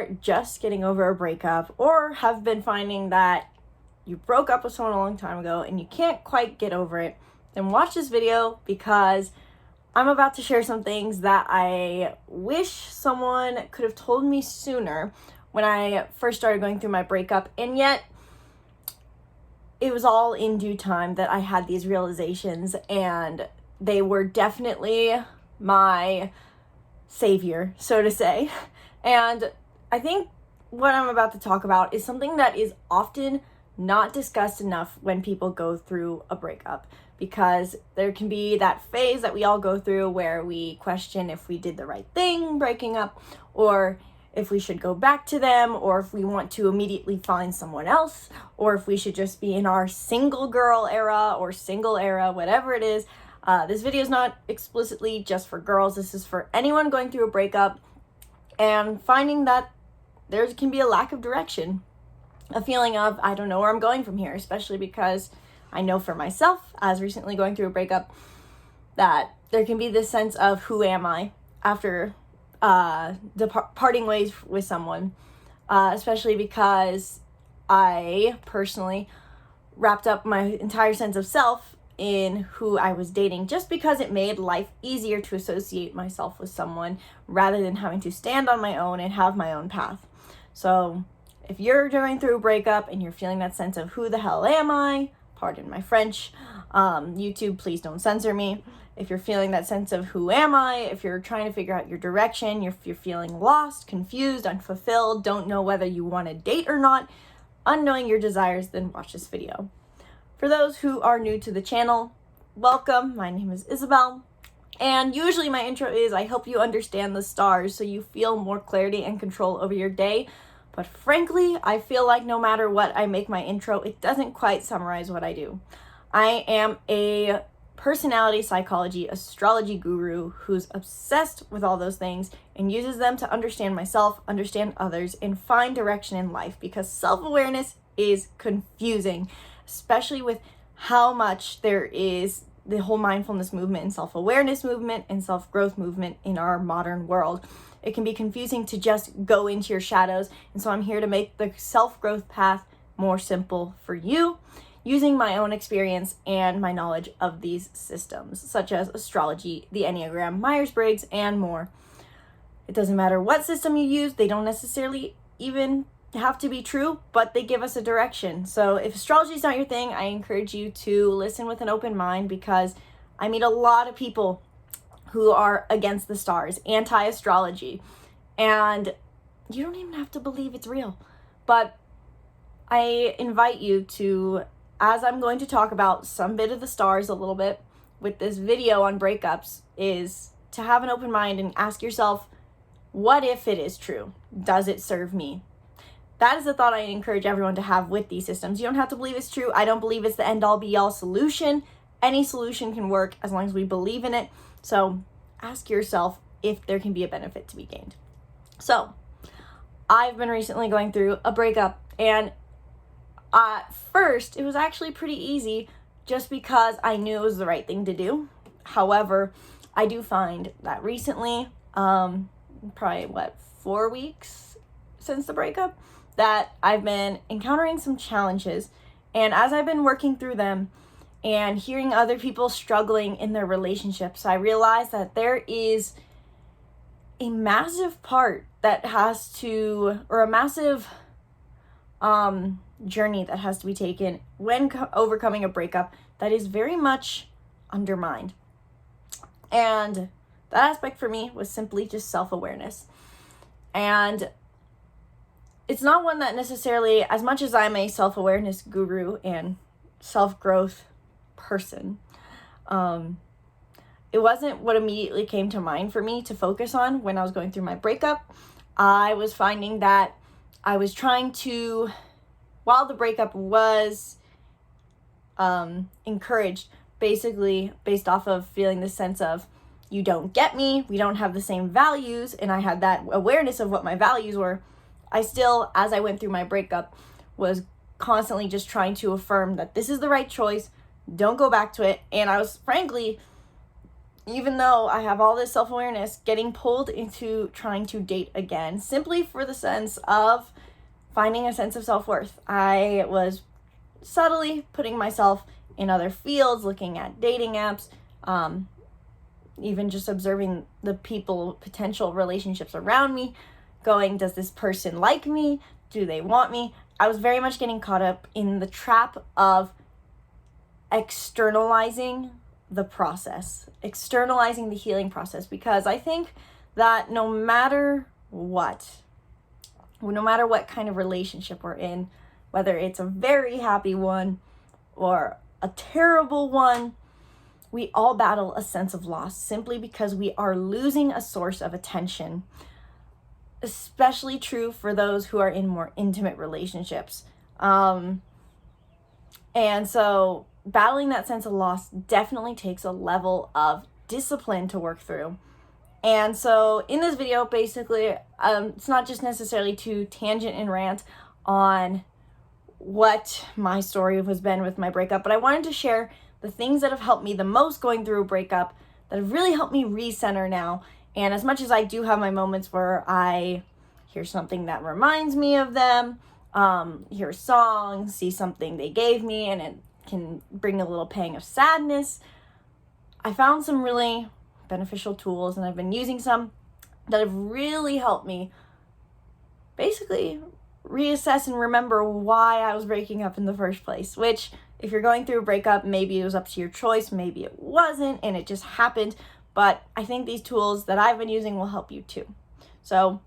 just getting over a breakup or have been finding that you broke up with someone a long time ago and you can't quite get over it, then watch this video because I'm about to share some things that I wish someone could have told me sooner when I first started going through my breakup, and yet it was all in due time that I had these realizations, and they were definitely my savior, so to say. And I think what I'm about to talk about is something that is often not discussed enough when people go through a breakup, because there can be that phase that we all go through where we question if we did the right thing breaking up, or if we should go back to them, or if we want to immediately find someone else, or if we should just be in our single girl era or single era, whatever it is. This video is not explicitly just for girls. This is for anyone going through a breakup and finding that there can be a lack of direction, a feeling of, I don't know where I'm going from here, especially because I know for myself, as recently going through a breakup, that there can be this sense of who am I after parting ways with someone, especially because I personally wrapped up my entire sense of self in who I was dating, just because it made life easier to associate myself with someone rather than having to stand on my own and have my own path. So if you're going through a breakup and you're feeling that sense of who the hell am I, pardon my French, YouTube, please don't censor me. If you're feeling that sense of who am I, if you're trying to figure out your direction, if you're feeling lost, confused, unfulfilled, don't know whether you want to date or not, unknowing your desires, then watch this video. For those who are new to the channel, welcome. My name is Isabelle, and usually my intro is I help you understand the stars so you feel more clarity and control over your day. But frankly, I feel like no matter what I make my intro, it doesn't quite summarize what I do. I am a personality psychology astrology guru who's obsessed with all those things and uses them to understand myself, understand others, and find direction in life, because self-awareness is confusing, especially with how much there is the whole mindfulness movement and self-awareness movement and self-growth movement in our modern world. It can be confusing to just go into your shadows, and so I'm here to make the self-growth path more simple for you, using my own experience and my knowledge of these systems, such as astrology, the Enneagram, Myers-Briggs, and more. It doesn't matter what system you use, they don't necessarily even have to be true, but they give us a direction. So if astrology is not your thing, I encourage you to listen with an open mind, because I meet a lot of people who are against the stars, anti-astrology, and you don't even have to believe it's real. But I invite you to, as I'm going to talk about some bit of the stars a little bit with this video on breakups, is to have an open mind and ask yourself, what if it is true? Does it serve me? That is the thought I encourage everyone to have with these systems. You don't have to believe it's true. I don't believe it's the end-all be-all solution. Any solution can work as long as we believe in it. So ask yourself if there can be a benefit to be gained. So I've been recently going through a breakup, and at first it was actually pretty easy just because I knew it was the right thing to do. However, I do find that recently, probably 4 weeks since the breakup, that I've been encountering some challenges. And as I've been working through them and hearing other people struggling in their relationships, I realized that there is a massive part that has to, or a massive journey that has to be taken when overcoming a breakup that is very much undermined. And that aspect for me was simply just self-awareness. And it's not one that necessarily, as much as I'm a self-awareness guru and self-growth person, it wasn't what immediately came to mind for me to focus on when I was going through my breakup. I was finding that I was trying to, while the breakup was encouraged, basically based off of feeling the sense of, you don't get me, we don't have the same values, and I had that awareness of what my values were, I still, as I went through my breakup, was constantly just trying to affirm that this is the right choice, don't go back to it. And I was frankly even though I have all this self-awareness, getting pulled into trying to date again, simply for the sense of finding a sense of self-worth. I was subtly putting myself in other fields, looking at dating apps, even just observing the people, potential relationships around me, going, does this person like me? Do they want me? I was very much getting caught up in the trap of externalizing the process, externalizing the healing process, because I think that no matter what kind of relationship we're in, whether it's a very happy one or a terrible one, we all battle a sense of loss simply because we are losing a source of attention. Especially true for those who are in more intimate relationships. And so battling that sense of loss definitely takes a level of discipline to work through. And so in this video, basically, it's not just necessarily to tangent and rant on what my story has been with my breakup, but I wanted to share the things that have helped me the most going through a breakup, that have really helped me recenter now. And as much as I do have my moments where I hear something that reminds me of them, hear a song, see something they gave me, and it can bring a little pang of sadness, I found some really beneficial tools, and I've been using some that have really helped me basically reassess and remember why I was breaking up in the first place, which if you're going through a breakup, maybe it was up to your choice, maybe it wasn't, and it just happened. But I think these tools that I've been using will help you too. So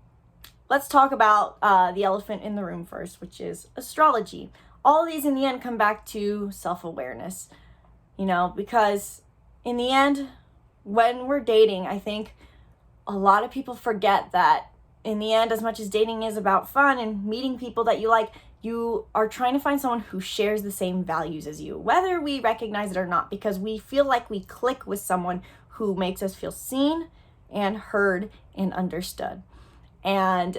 let's talk about the elephant in the room first, which is astrology. All of these in the end come back to self-awareness, because in the end, when we're dating, I think a lot of people forget that in the end, as much as dating is about fun and meeting people that you like, you are trying to find someone who shares the same values as you, whether we recognize it or not, because we feel like we click with someone who makes us feel seen and heard and understood. And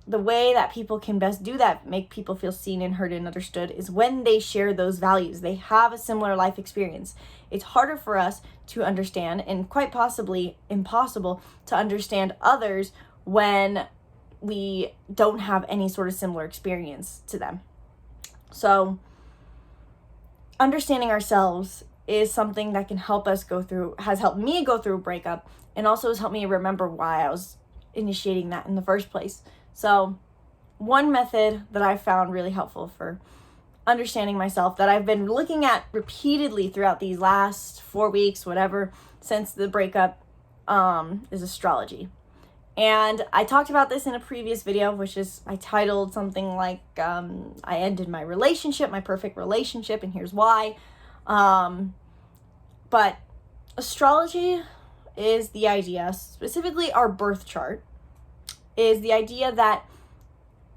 the way that people can best do that, make people feel seen and heard and understood, is when they share those values. They have a similar life experience. It's harder for us to understand, and quite possibly impossible to understand others when we don't have any sort of similar experience to them. So understanding ourselves is something that can help us has helped me go through a breakup, and also has helped me remember why I was initiating that in the first place. So one method that I found really helpful for understanding myself, that I've been looking at repeatedly throughout these last 4 weeks, whatever, since the breakup, is astrology. And I talked about this in a previous video, I titled something like, I ended my relationship, my perfect relationship, and here's why. But astrology is the idea, specifically our birth chart, is the idea that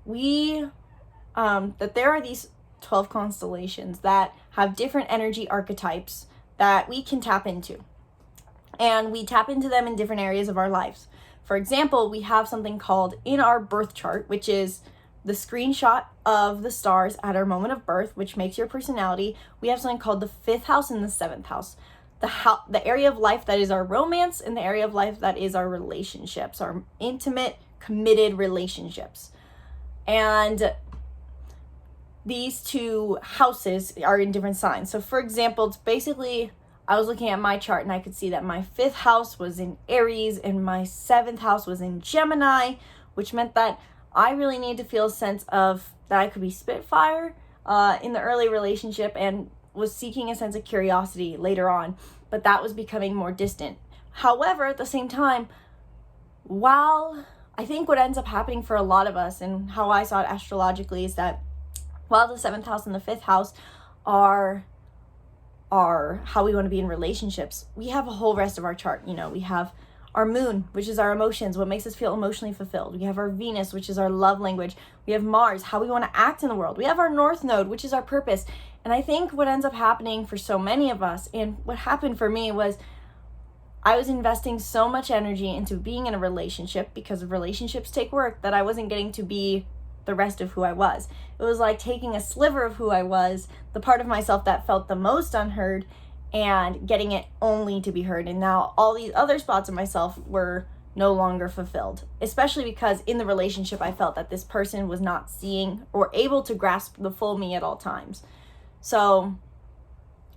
that there are these 12 constellations that have different energy archetypes that we can tap into. And we tap into them in different areas of our lives. For example, we have something called in our birth chart, which is the screenshot of the stars at our moment of birth, which makes your personality. We have something called the 5th house and the 7th house. The area of life that is our romance, and the area of life that is our relationships, our intimate, committed relationships. And these two houses are in different signs. So for example, it's basically, I was looking at my chart and I could see that my 5th house was in Aries and my 7th house was in Gemini, which meant that I really need to feel a sense of that I could be Spitfire in the early relationship, and was seeking a sense of curiosity later on, but that was becoming more distant. However, at the same time, while I think what ends up happening for a lot of us, and how I saw it astrologically, is that while the 7th house and the 5th house are how we want to be in relationships, we have a whole rest of our chart. We have our moon, which is our emotions, what makes us feel emotionally fulfilled. We have our Venus, which is our love language. We have Mars, how we want to act in the world. We have our North Node, which is our purpose. And I think what ends up happening for so many of us, and what happened for me, was I was investing so much energy into being in a relationship, because relationships take work, that I wasn't getting to be the rest of who I was. It was like taking a sliver of who I was, the part of myself that felt the most unheard, and getting it only to be heard. And now all these other spots of myself were no longer fulfilled, especially because in the relationship, I felt that this person was not seeing or able to grasp the full me at all times. So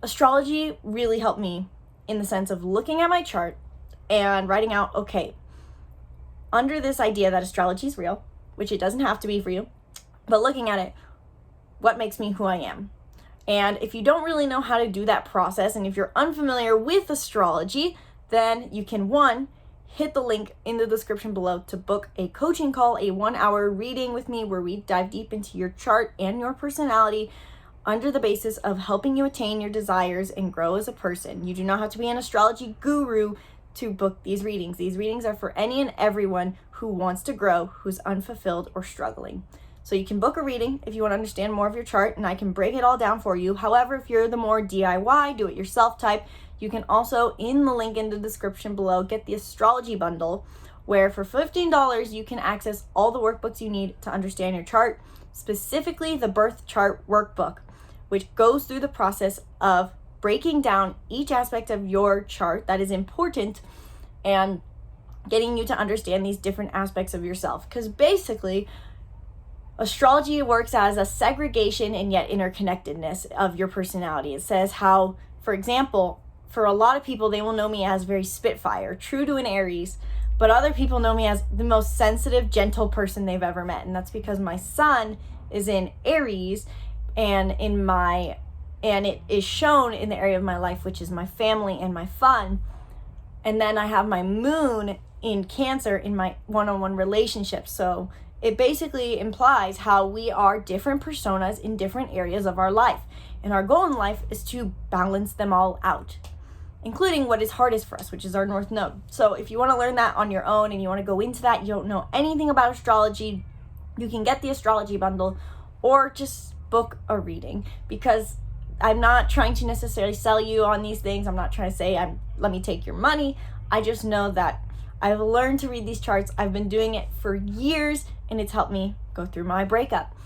astrology really helped me in the sense of looking at my chart and writing out, okay, under this idea that astrology is real, which it doesn't have to be for you, but looking at it, what makes me who I am? And if you don't really know how to do that process, and if you're unfamiliar with astrology, then you can, one, hit the link in the description below to book a coaching call, a 1-hour reading with me where we dive deep into your chart and your personality under the basis of helping you attain your desires and grow as a person. You do not have to be an astrology guru to book these readings. These readings are for any and everyone who wants to grow, who's unfulfilled or struggling. So you can book a reading if you want to understand more of your chart, and I can break it all down for you. However, if you're the more DIY, do-it-yourself type, you can also, in the link in the description below, get the astrology bundle, where for $15, you can access all the workbooks you need to understand your chart, specifically the birth chart workbook, which goes through the process of breaking down each aspect of your chart that is important and getting you to understand these different aspects of yourself. Because basically, astrology works as a segregation and yet interconnectedness of your personality. It says how, for example, for a lot of people, they will know me as very Spitfire, true to an Aries, but other people know me as the most sensitive, gentle person they've ever met. And that's because my sun is in Aries, and it is shown in the area of my life, which is my family and my fun. And then I have my moon in Cancer in my one-on-one relationships. So it basically implies how we are different personas in different areas of our life. And our goal in life is to balance them all out, including what is hardest for us, which is our North Node. So if you want to learn that on your own and you want to go into that, you don't know anything about astrology, you can get the astrology bundle or just book a reading, because I'm not trying to necessarily sell you on these things. I'm not trying to say, let me take your money. I just know that I've learned to read these charts. I've been doing it for years, and it's helped me go through my breakup.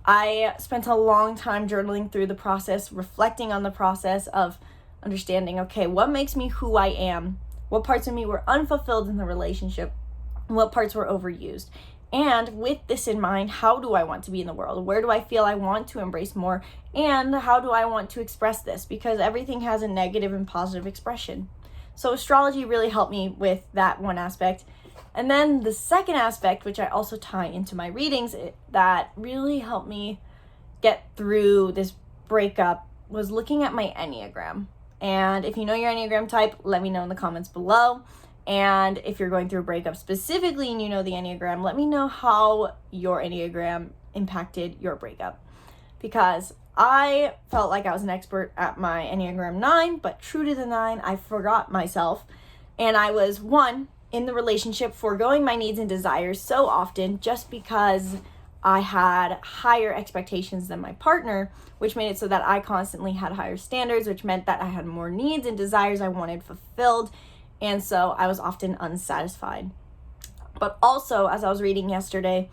I spent a long time journaling through the process, reflecting on the process of understanding, okay, what makes me who I am? What parts of me were unfulfilled in the relationship? What parts were overused? And with this in mind, how do I want to be in the world? Where do I feel I want to embrace more? And how do I want to express this? Because everything has a negative and positive expression. So astrology really helped me with that one aspect. And then the second aspect, which I also tie into my readings, that really helped me get through this breakup, was looking at my Enneagram. And if you know your Enneagram type, let me know in the comments below. And if you're going through a breakup specifically and you know the Enneagram, let me know how your Enneagram impacted your breakup. Because I felt like I was an expert at my Enneagram 9, but true to the 9, I forgot myself. And I was, one, in the relationship foregoing my needs and desires so often just because I had higher expectations than my partner, which made it so that I constantly had higher standards, which meant that I had more needs and desires I wanted fulfilled. And so I was often unsatisfied. But also, as I was reading yesterday,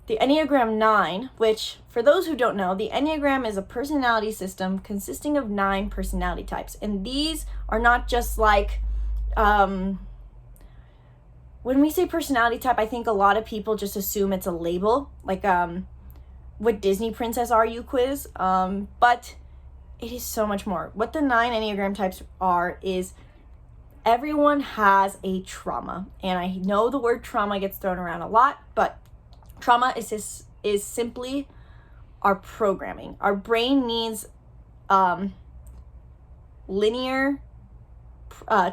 the Enneagram 9, which for those who don't know, the Enneagram is a personality system consisting of 9 personality types. And these are not just like, when we say personality type, I think a lot of people just assume it's a label, like what Disney princess are you quiz. But it is so much more. What the 9 Enneagram types are is everyone has a trauma. And I know the word trauma gets thrown around a lot, but trauma is simply our programming. Our brain needs linear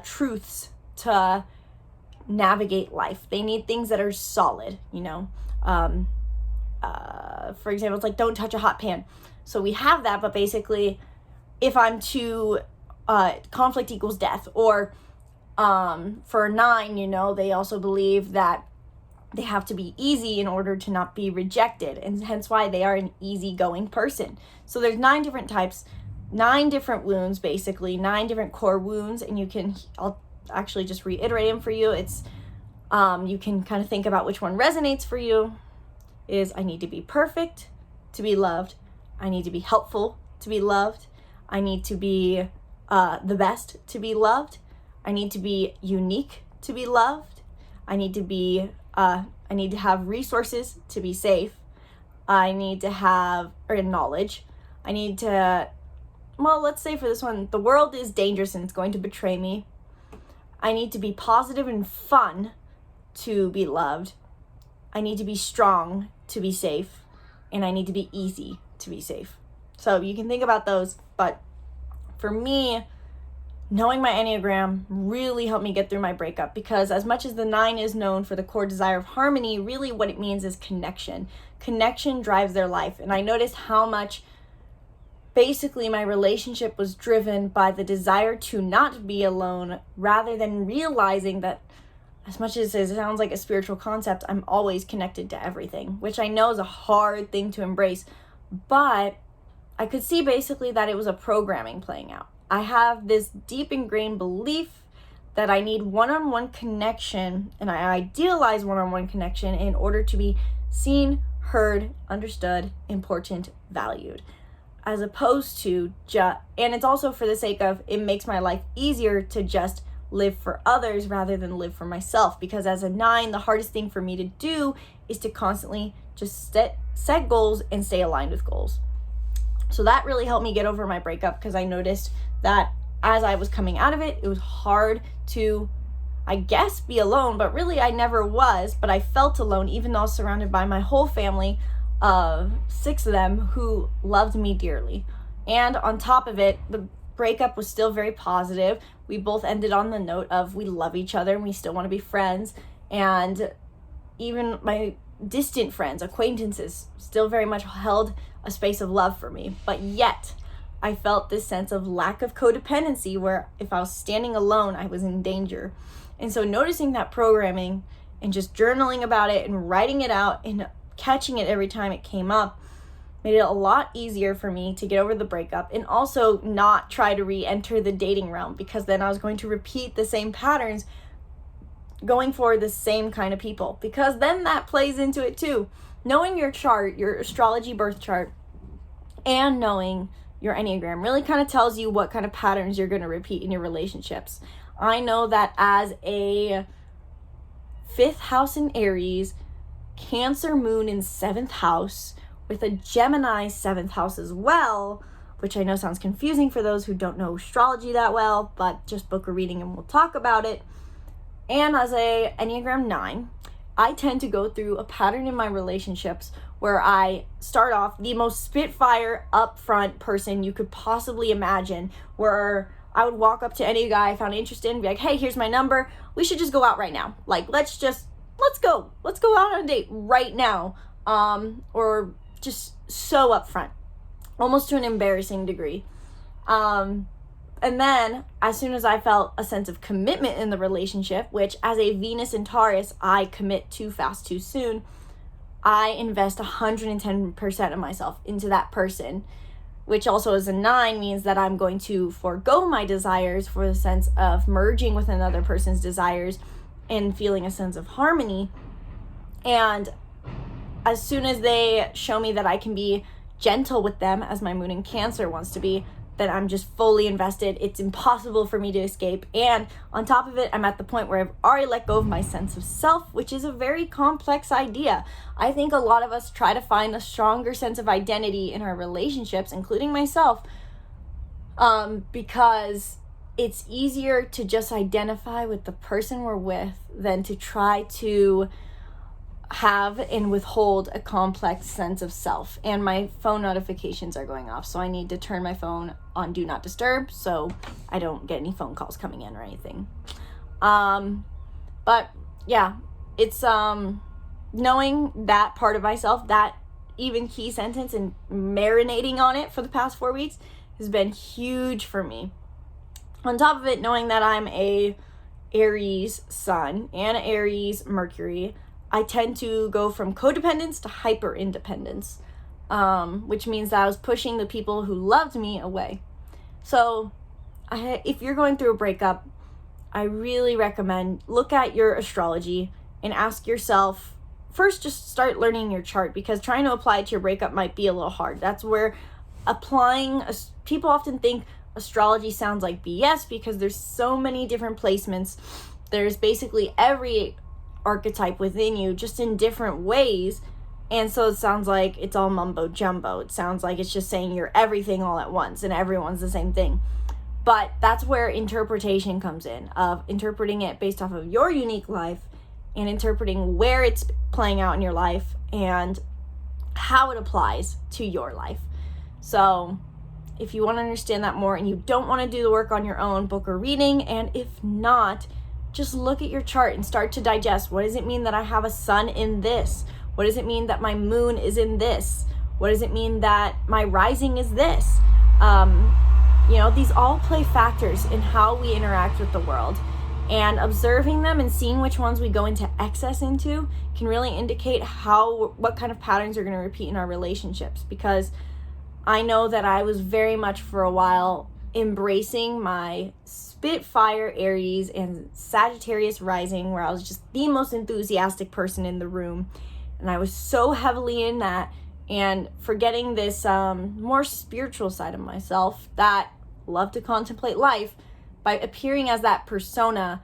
truths to navigate life. They need things that are solid, you know. For example, it's like don't touch a hot pan. So we have that, but basically if I'm to conflict equals death, or for 9, you know, they also believe that they have to be easy in order to not be rejected, and hence why they are an easygoing person. So there's 9 different types, 9 different wounds, basically 9 different core wounds, and I'll actually just reiterate them for you. It's you can kind of think about which one resonates for you. Is I need to be perfect to be loved, I need to be helpful to be loved, I need to be the best to be loved. I need to be unique to be loved. I need to have resources to be safe. I need to have knowledge. I need to, well, let's say for this one, the world is dangerous and it's going to betray me. I need to be positive and fun to be loved. I need to be strong to be safe. And I need to be easy to be safe. So you can think about those. But for me, knowing my Enneagram really helped me get through my breakup, because as much as the 9 is known for the core desire of harmony, really what it means is connection. Connection drives their life. And I noticed how much basically my relationship was driven by the desire to not be alone, rather than realizing that as much as it sounds like a spiritual concept, I'm always connected to everything, which I know is a hard thing to embrace. But I could see basically that it was a programming playing out. I have this deep ingrained belief that I need one-on-one connection, and I idealize one-on-one connection in order to be seen, heard, understood, important, valued, as opposed to and it's also for the sake of, it makes my life easier to just live for others rather than live for myself, because as a 9, the hardest thing for me to do is to constantly just set goals and stay aligned with goals. So that really helped me get over my breakup, because I noticed that as I was coming out of it, it was hard to, I guess, be alone, but really I never was, but I felt alone, even though I was surrounded by my whole family of 6 of them who loved me dearly. And on top of it, the breakup was still very positive. We both ended on the note of we love each other and we still want to be friends. And even my distant friends, acquaintances, still very much held a space of love for me. But yet, I felt this sense of lack of codependency, where if I was standing alone, I was in danger. And so noticing that programming and just journaling about it and writing it out and catching it every time it came up made it a lot easier for me to get over the breakup, and also not try to re-enter the dating realm, because then I was going to repeat the same patterns going for the same kind of people, because then that plays into it too. Knowing your chart, your astrology birth chart, and knowing your Enneagram really kind of tells you what kind of patterns you're going to repeat in your relationships. I know that as a 5th house in Aries, Cancer moon in 7th house, with a Gemini 7th house as well, which I know sounds confusing for those who don't know astrology that well, but just book a reading and we'll talk about it. And as a Enneagram 9, I tend to go through a pattern in my relationships where I start off the most spitfire, upfront person you could possibly imagine, where I would walk up to any guy I found interested in and be like, hey, here's my number. We should just go out right now. Like, let's go out on a date right now. Or just so upfront, almost to an embarrassing degree. And then as soon as I felt a sense of commitment in the relationship, which as a Venus in Taurus, I commit too fast, too soon, I invest 110% of myself into that person, which also as a 9 means that I'm going to forego my desires for the sense of merging with another person's desires and feeling a sense of harmony. And as soon as they show me that I can be gentle with them, as my moon in Cancer wants to be, then I'm just fully invested. It's impossible for me to escape. And on top of it, I'm at the point where I've already let go of my sense of self, which is a very complex idea. I think a lot of us try to find a stronger sense of identity in our relationships, including myself, because it's easier to just identify with the person we're with than to try to have and withhold a complex sense of self. And my phone notifications are going off, so I need to turn my phone on do not disturb so I don't get any phone calls coming in or anything. But yeah, it's knowing that part of myself, that even key sentence, and marinating on it for the past 4 weeks has been huge for me. On top of it, knowing that I'm a Aries sun and Aries Mercury, I tend to go from codependence to hyper independence, which means that I was pushing the people who loved me away. So if you're going through a breakup, I really recommend look at your astrology and ask yourself, first just start learning your chart, because trying to apply it to your breakup might be a little hard. That's where people often think, astrology sounds like BS because there's so many different placements. There's basically every archetype within you, just in different ways. And so it sounds like it's all mumbo jumbo. It sounds like it's just saying you're everything all at once and everyone's the same thing. But that's where interpretation comes in, of interpreting it based off of your unique life and interpreting where it's playing out in your life and how it applies to your life. So if you want to understand that more and you don't want to do the work on your own, book a reading. And if not, just look at your chart and start to digest. What does it mean that I have a sun in this? What does it mean that my moon is in this? What does it mean that my rising is this? These all play factors in how we interact with the world. And observing them and seeing which ones we go into excess into can really indicate what kind of patterns are going to repeat in our relationships. Because I know that I was very much for a while embracing my Spitfire Aries and Sagittarius rising, where I was just the most enthusiastic person in the room. And I was so heavily in that and forgetting this more spiritual side of myself that loved to contemplate life. By appearing as that persona,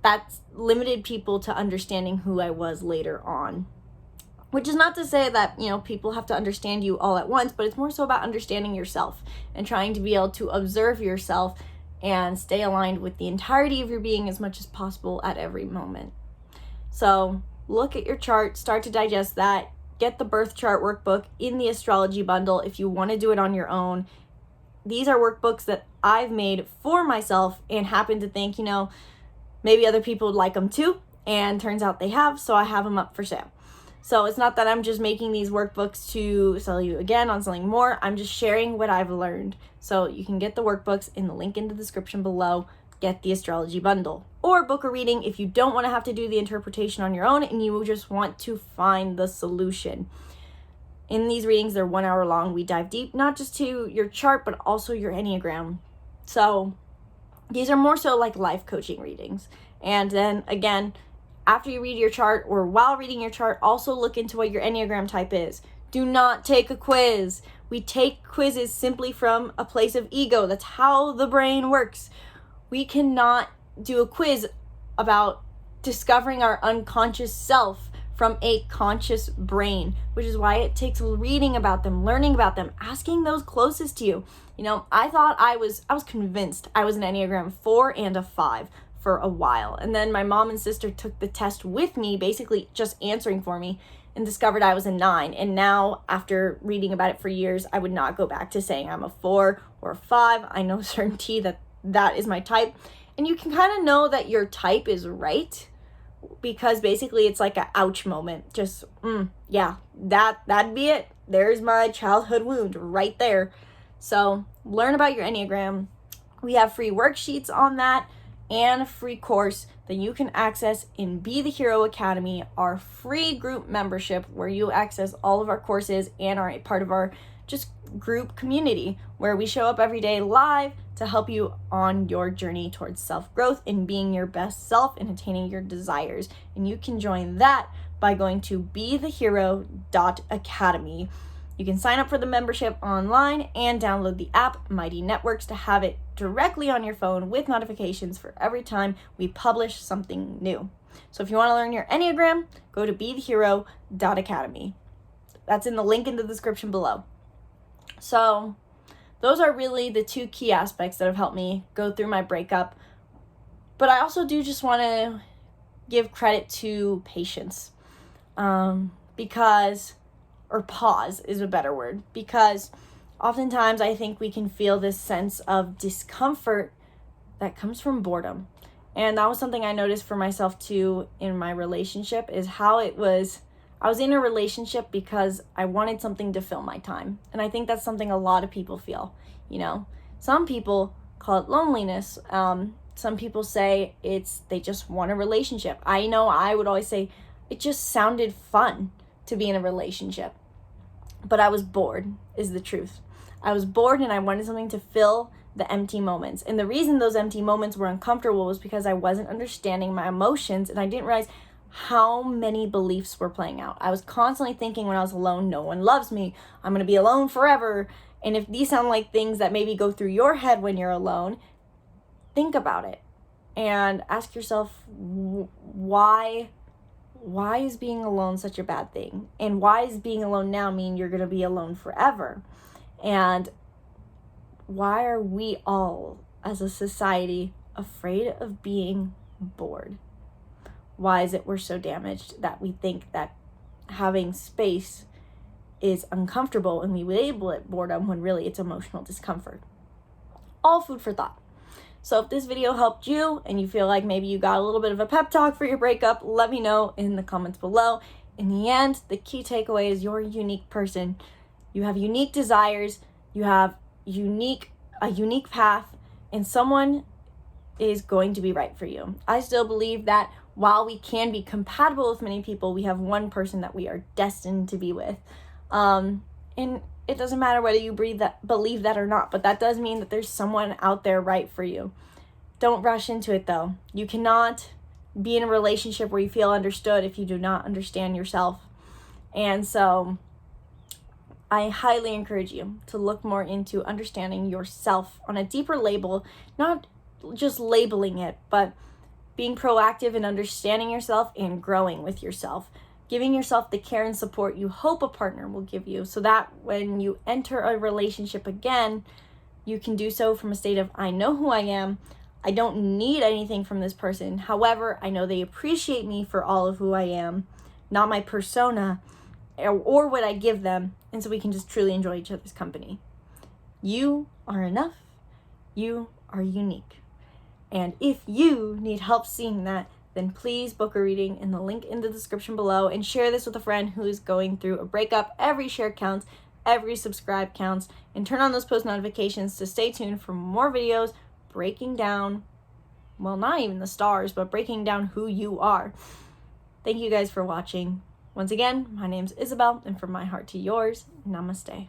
that's limited people to understanding who I was later on. Which is not to say that, people have to understand you all at once, but it's more so about understanding yourself and trying to be able to observe yourself and stay aligned with the entirety of your being as much as possible at every moment. So look at your chart, start to digest that, get the birth chart workbook in the astrology bundle if you want to do it on your own. These are workbooks that I've made for myself and happen to think, maybe other people would like them too. And turns out they have, so I have them up for sale. So it's not that I'm just making these workbooks to sell you again on selling more. I'm just sharing what I've learned. So you can get the workbooks in the link in the description below. Get the astrology bundle. Or book a reading if you don't want to have to do the interpretation on your own and you just want to find the solution. In these readings, they're 1 hour long. We dive deep, not just to your chart, but also your Enneagram. So these are more so like life coaching readings. And then again, after you read your chart or while reading your chart, also look into what your Enneagram type is. Do not take a quiz. We take quizzes simply from a place of ego. That's how the brain works. We cannot do a quiz about discovering our unconscious self from a conscious brain, which is why it takes reading about them, learning about them, asking those closest to you. I thought I was convinced I was an Enneagram 4 and a 5 for a while. And then my mom and sister took the test with me, basically just answering for me, and discovered I was a 9. And now, after reading about it for years, I would not go back to saying I'm a 4 or a 5. I know certainty that is my type. And you can kind of know that your type is right because basically it's like a ouch moment. Just, yeah, that'd be it. There's my childhood wound right there. So learn about your Enneagram. We have free worksheets on that and a free course that you can access in Be the Hero Academy, our free group membership where you access all of our courses and are a part of our just group community where we show up every day live to help you on your journey towards self-growth and being your best self and attaining your desires. And you can join that by going to bethehero.academy. You can sign up for the membership online and download the app Mighty Networks to have it directly on your phone with notifications for every time we publish something new. So if you want to learn your Enneagram, go to bethehero.academy. That's in the link in the description below. So those are really the two key aspects that have helped me go through my breakup. But I also do just want to give credit to patience because pause is a better word, because oftentimes I think we can feel this sense of discomfort that comes from boredom. And that was something I noticed for myself too in my relationship, is how I was in a relationship because I wanted something to fill my time. And I think that's something a lot of people feel, Some people call it loneliness. Some people say they just want a relationship. I know I would always say it just sounded fun to be in a relationship. But I was bored, is the truth. I was bored and I wanted something to fill the empty moments. And the reason those empty moments were uncomfortable was because I wasn't understanding my emotions and I didn't realize how many beliefs were playing out. I was constantly thinking when I was alone, no one loves me. I'm going to be alone forever. And if these sound like things that maybe go through your head when you're alone, think about it and ask yourself, why is being alone such a bad thing? And why does being alone now mean you're going to be alone forever? And why are we all, as a society, afraid of being bored? Why is it we're so damaged that we think that having space is uncomfortable and we label it boredom when really it's emotional discomfort? All food for thought. So if this video helped you and you feel like maybe you got a little bit of a pep talk for your breakup, let me know in the comments below. In the end, the key takeaway is you're a unique person. You have unique desires, you have a unique path, and someone is going to be right for you. I still believe that while we can be compatible with many people, we have one person that we are destined to be with. And it doesn't matter whether you believe that or not, but that does mean that there's someone out there right for you. Don't rush into it though. You cannot be in a relationship where you feel understood if you do not understand yourself. And so I highly encourage you to look more into understanding yourself on a deeper level, not just labeling it, but being proactive in understanding yourself and growing with yourself. Giving yourself the care and support you hope a partner will give you, so that when you enter a relationship again, you can do so from a state of, I know who I am, I don't need anything from this person. However, I know they appreciate me for all of who I am, not my persona or what I give them, and so we can just truly enjoy each other's company. You are enough. You are unique. And if you need help seeing that, then please book a reading in the link in the description below and share this with a friend who is going through a breakup. Every share counts, every subscribe counts, and turn on those post notifications to stay tuned for more videos breaking down, well, not even the stars, but breaking down who you are. Thank you guys for watching. Once again, my name's Isabelle, and from my heart to yours, namaste.